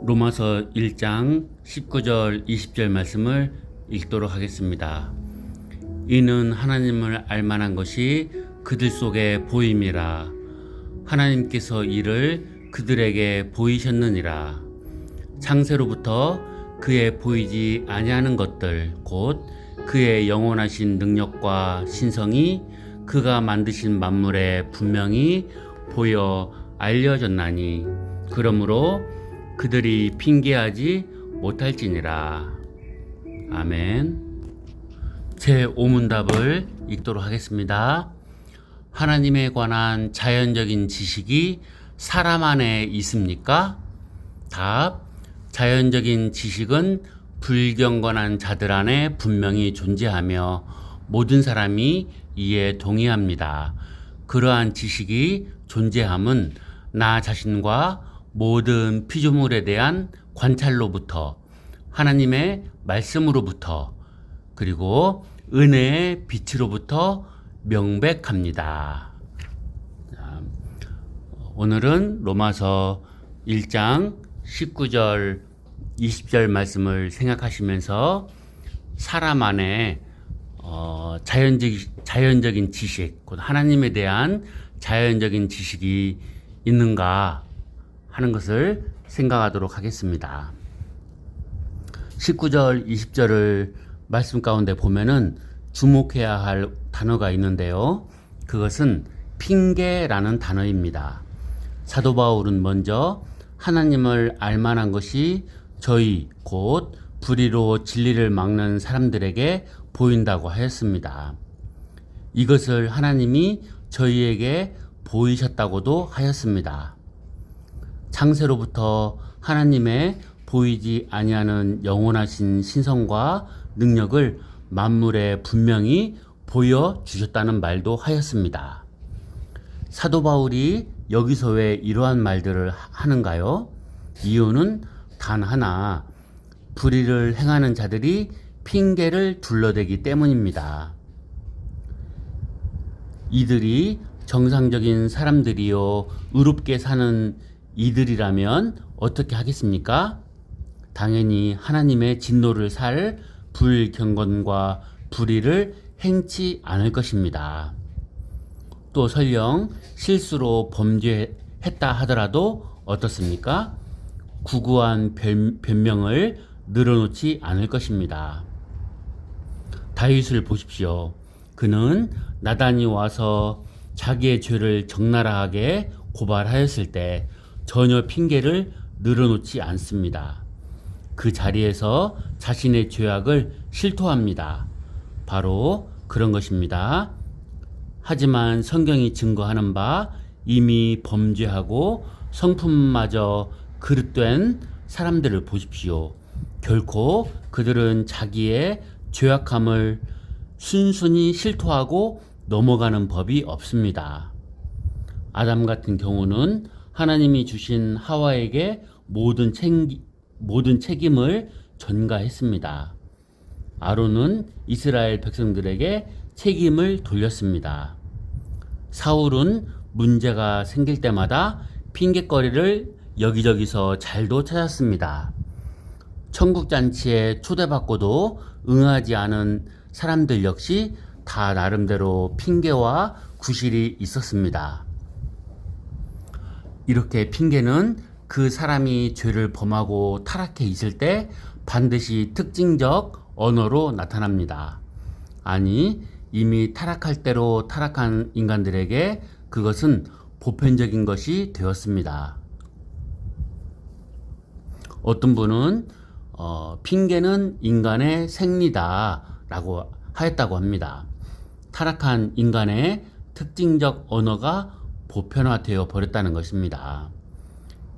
로마서 1장 19절 20절 말씀을 읽도록 하겠습니다. 이는 하나님을 알만한 것이 그들 속에 보임이라. 하나님께서 이를 그들에게 보이셨느니라. 창세로부터 그의 보이지 아니하는 것들 곧 그의 영원하신 능력과 신성이 그가 만드신 만물에 분명히 보여 알려졌나니 그러므로 그들이 핑계하지 못할지니라. 아멘. 제 5문답을 읽도록 하겠습니다. 하나님에 관한 자연적인 지식이 사람 안에 있습니까? 답. 자연적인 지식은 불경건한 자들 안에 분명히 존재하며 모든 사람이 이에 동의합니다. 그러한 지식이 존재함은 나 자신과 모든 피조물에 대한 관찰로부터, 하나님의 말씀으로부터, 그리고 은혜의 빛으로부터 명백합니다. 오늘은 로마서 1장 19절 20절 말씀을 생각하시면서 사람 안에 자연적인 지식, 곧 하나님에 대한 자연적인 지식이 있는가 하는 것을 생각하도록 하겠습니다. 19절 20절을 말씀 가운데 보면은 주목해야 할 단어가 있는데요. 그것은 핑계라는 단어입니다. 사도 바울은 먼저 하나님을 알만한 것이 저희 곧 불의로 진리를 막는 사람들에게 보인다고 하였습니다. 이것을 하나님이 저희에게 보이셨다고도 하였습니다. 창세로부터 하나님의 보이지 아니하는 영원하신 신성과 능력을 만물에 분명히 보여주셨다는 말도 하였습니다. 사도 바울이 여기서 왜 이러한 말들을 하는가요? 이유는 단 하나, 불의를 행하는 자들이 핑계를 둘러대기 때문입니다. 이들이 정상적인 사람들이요 의롭게 사는 이들이라면 어떻게 하겠습니까? 당연히 하나님의 진노를 살 불경건과 불의를 행치 않을 것입니다. 또 설령 실수로 범죄했다 하더라도 어떻습니까? 구구한 변명을 늘어놓지 않을 것입니다. 다윗을 보십시오. 그는 나단이 와서 자기의 죄를 적나라하게 고발하였을 때 전혀 핑계를 늘어놓지 않습니다. 그 자리에서 자신의 죄악을 실토합니다. 바로 그런 것입니다. 하지만 성경이 증거하는 바 이미 범죄하고 성품마저 그릇된 사람들을 보십시오. 결코 그들은 자기의 죄악함을 순순히 실토하고 넘어가는 법이 없습니다. 아담 같은 경우는 하나님이 주신 하와에게 모든 책임을 전가했습니다. 아론은 이스라엘 백성들에게 책임을 돌렸습니다. 사울은 문제가 생길 때마다 핑곗거리를 여기저기서 잘도 찾았습니다. 천국잔치에 초대받고도 응하지 않은 사람들 역시 다 나름대로 핑계와 구실이 있었습니다. 이렇게 핑계는 그 사람이 죄를 범하고 타락해 있을 때 반드시 특징적 언어로 나타납니다. 아니, 이미 타락할 대로 타락한 인간들에게 그것은 보편적인 것이 되었습니다. 어떤 분은 핑계는 인간의 생리다 라고 하였다고 합니다. 타락한 인간의 특징적 언어가 보편화되어 버렸다는 것입니다.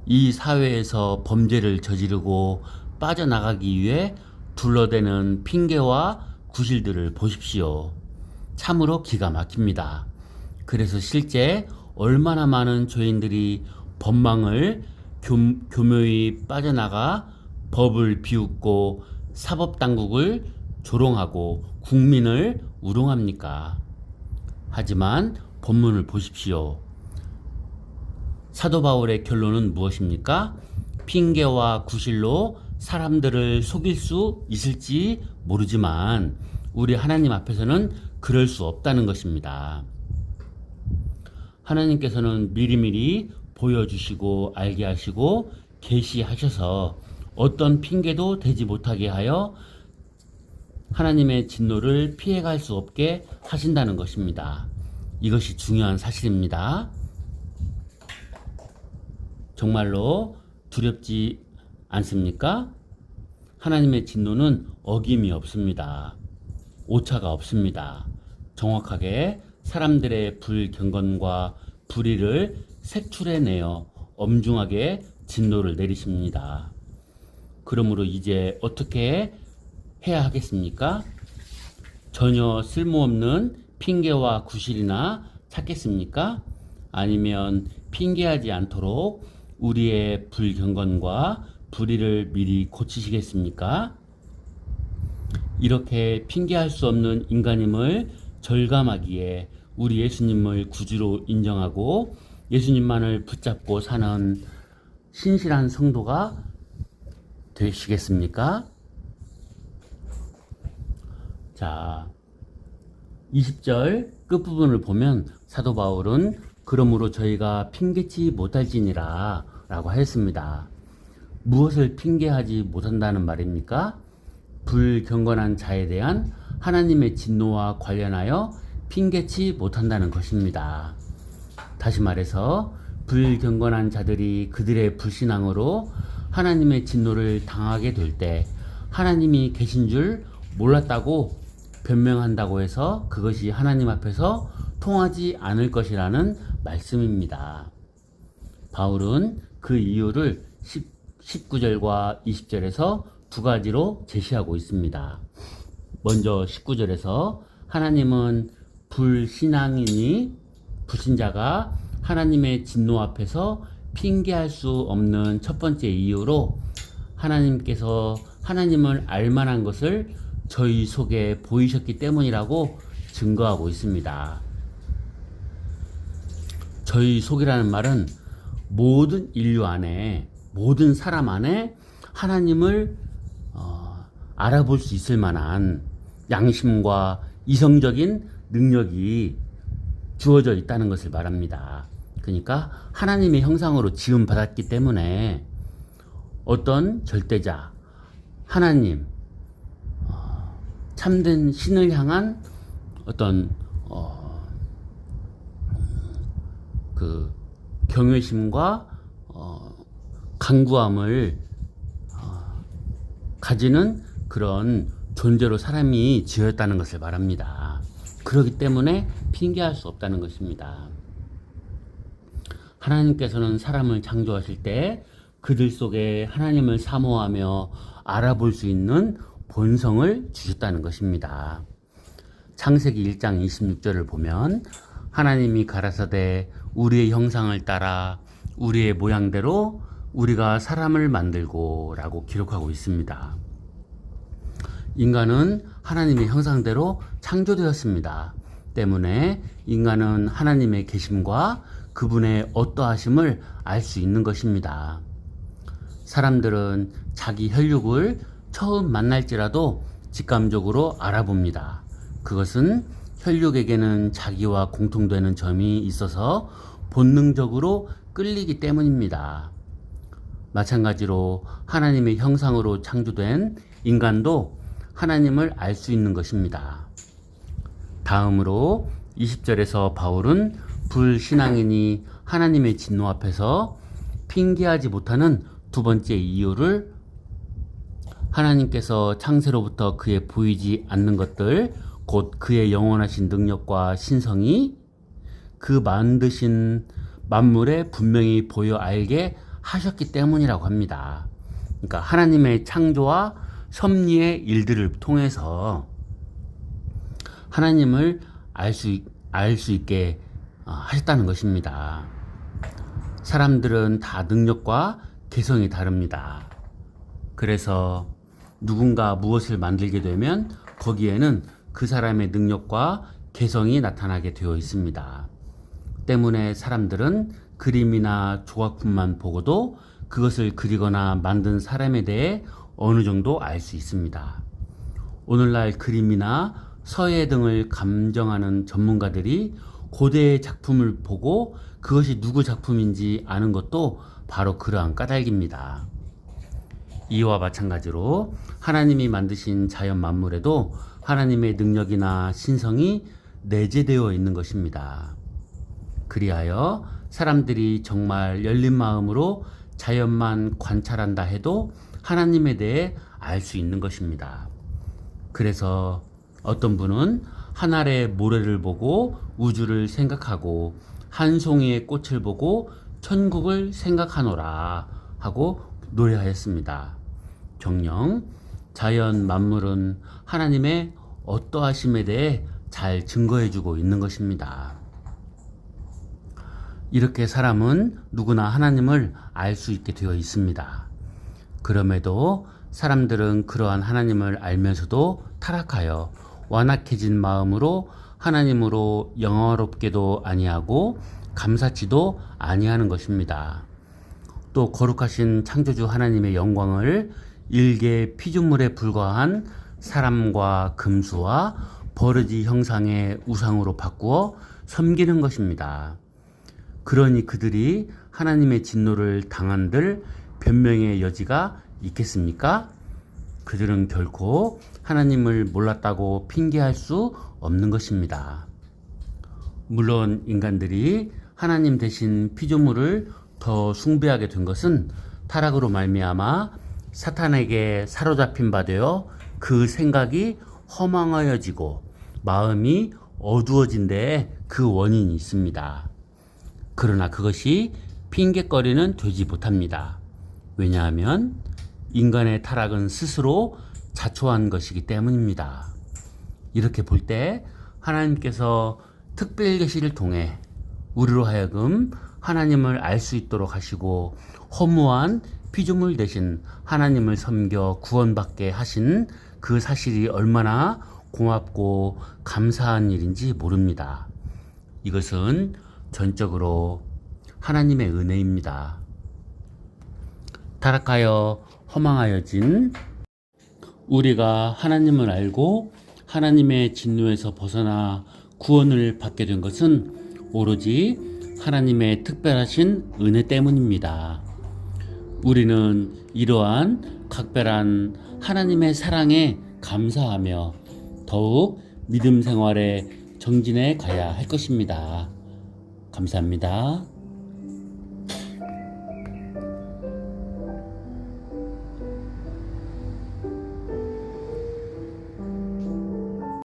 이 사회에서 범죄를 저지르고 빠져나가기 위해 둘러대는 핑계와 구실들을 보십시오. 참으로 기가 막힙니다. 그래서 실제 얼마나 많은 죄인들이 법망을 교묘히 빠져나가 법을 비웃고 사법당국을 조롱하고 국민을 우롱합니까? 하지만 본문을 보십시오. 사도 바울의 결론은 무엇입니까? 핑계와 구실로 사람들을 속일 수 있을지 모르지만 우리 하나님 앞에서는 그럴 수 없다는 것입니다. 하나님께서는 미리미리 보여주시고 알게 하시고 계시하셔서 어떤 핑계도 되지 못하게 하여 하나님의 진노를 피해갈 수 없게 하신다는 것입니다. 이것이 중요한 사실입니다. 정말로 두렵지 않습니까? 하나님의 진노는 어김이 없습니다. 오차가 없습니다. 정확하게 사람들의 불경건과 불의를 색출해내어 엄중하게 진노를 내리십니다. 그러므로 이제 어떻게 해야 하겠습니까? 전혀 쓸모없는 핑계와 구실이나 찾겠습니까? 아니면 핑계하지 않도록 우리의 불경건과 불의를 미리 고치시겠습니까? 이렇게 핑계할 수 없는 인간임을 절감하기에 우리 예수님을 구주로 인정하고 예수님만을 붙잡고 사는 신실한 성도가 되시겠습니까? 자, 20절 끝부분을 보면 사도 바울은 그러므로 저희가 핑계치 못할지니라 라고 하였습니다. 무엇을 핑계하지 못한다는 말입니까? 불경건한 자에 대한 하나님의 진노와 관련하여 핑계치 못한다는 것입니다. 다시 말해서 불경건한 자들이 그들의 불신앙으로 하나님의 진노를 당하게 될 때 하나님이 계신 줄 몰랐다고 변명한다고 해서 그것이 하나님 앞에서 통하지 않을 것이라는 말씀입니다. 바울은 그 이유를 19절과 20절에서 두 가지로 제시하고 있습니다. 먼저 19절에서 하나님은 불신앙이니 불신자가 하나님의 진노 앞에서 핑계할 수 없는 첫 번째 이유로 하나님께서 하나님을 알만한 것을 저희 속에 보이셨기 때문이라고 증거하고 있습니다. 저희 속이라는 말은 모든 인류 안에, 모든 사람 안에 하나님을 알아볼 수 있을 만한 양심과 이성적인 능력이 주어져 있다는 것을 말합니다. 그러니까 하나님의 형상으로 지음받았기 때문에 어떤 절대자, 하나님, 참된 신을 향한 어떤 그 경외심과 간구함을 가지는 그런 존재로 사람이 지었다는 것을 말합니다. 그렇기 때문에 핑계할 수 없다는 것입니다. 하나님께서는 사람을 창조하실 때 그들 속에 하나님을 사모하며 알아볼 수 있는 본성을 주셨다는 것입니다. 창세기 1장 26절을 보면 하나님이 가라사대 우리의 형상을 따라 우리의 모양대로 우리가 사람을 만들고 라고 기록하고 있습니다. 인간은 하나님의 형상대로 창조되었습니다. 때문에 인간은 하나님의 계심과 그분의 어떠하심을 알 수 있는 것입니다. 사람들은 자기 혈육을 처음 만날지라도 직감적으로 알아봅니다. 그것은 혈육에게는 자기와 공통되는 점이 있어서 본능적으로 끌리기 때문입니다. 마찬가지로 하나님의 형상으로 창조된 인간도 하나님을 알 수 있는 것입니다. 다음으로 20절에서 바울은 불신앙인이 하나님의 진노 앞에서 핑계하지 못하는 두 번째 이유를 하나님께서 창세로부터 그에 보이지 않는 것들, 곧 그의 영원하신 능력과 신성이 그 만드신 만물에 분명히 보여 알게 하셨기 때문이라고 합니다. 그러니까 하나님의 창조와 섭리의 일들을 통해서 하나님을 알 수 있게 하셨다는 것입니다. 사람들은 다 능력과 개성이 다릅니다. 그래서 누군가 무엇을 만들게 되면 거기에는 그 사람의 능력과 개성이 나타나게 되어 있습니다. 때문에 사람들은 그림이나 조각품만 보고도 그것을 그리거나 만든 사람에 대해 어느 정도 알 수 있습니다. 오늘날 그림이나 서예 등을 감정하는 전문가들이 고대의 작품을 보고 그것이 누구 작품인지 아는 것도 바로 그러한 까닭입니다. 이와 마찬가지로 하나님이 만드신 자연 만물에도 하나님의 능력이나 신성이 내재되어 있는 것입니다. 그리하여 사람들이 정말 열린 마음으로 자연만 관찰한다 해도 하나님에 대해 알 수 있는 것입니다. 그래서 어떤 분은 한 알의 모래를 보고 우주를 생각하고 한 송이의 꽃을 보고 천국을 생각하노라 하고 노래하였습니다. 정녕 자연 만물은 하나님의 어떠하심에 대해 잘 증거해주고 있는 것입니다. 이렇게 사람은 누구나 하나님을 알 수 있게 되어 있습니다. 그럼에도 사람들은 그러한 하나님을 알면서도 타락하여 완악해진 마음으로 하나님으로 영화롭게도 아니하고 감사치도 아니하는 것입니다. 또 거룩하신 창조주 하나님의 영광을 일개 피조물에 불과한 사람과 금수와 버러지 형상의 우상으로 바꾸어 섬기는 것입니다. 그러니 그들이 하나님의 진노를 당한들 변명의 여지가 있겠습니까? 그들은 결코 하나님을 몰랐다고 핑계할 수 없는 것입니다. 물론 인간들이 하나님 대신 피조물을 더 숭배하게 된 것은 타락으로 말미암아 사탄에게 사로잡힌 바 되어 그 생각이 허망하여지고 마음이 어두워진 데에 그 원인이 있습니다. 그러나 그것이 핑계거리는 되지 못합니다. 왜냐하면 인간의 타락은 스스로 자초한 것이기 때문입니다. 이렇게 볼 때 하나님께서 특별 계시를 통해 우리로 하여금 하나님을 알 수 있도록 하시고 허무한 피조물 대신 하나님을 섬겨 구원받게 하신 그 사실이 얼마나 고맙고 감사한 일인지 모릅니다. 이것은 전적으로 하나님의 은혜입니다. 타락하여 허망하여진 우리가 하나님을 알고 하나님의 진노에서 벗어나 구원을 받게 된 것은 오로지 하나님의 특별하신 은혜 때문입니다. 우리는 이러한 각별한 하나님의 사랑에 감사하며 더욱 믿음 생활에 정진해 가야 할 것입니다. 감사합니다.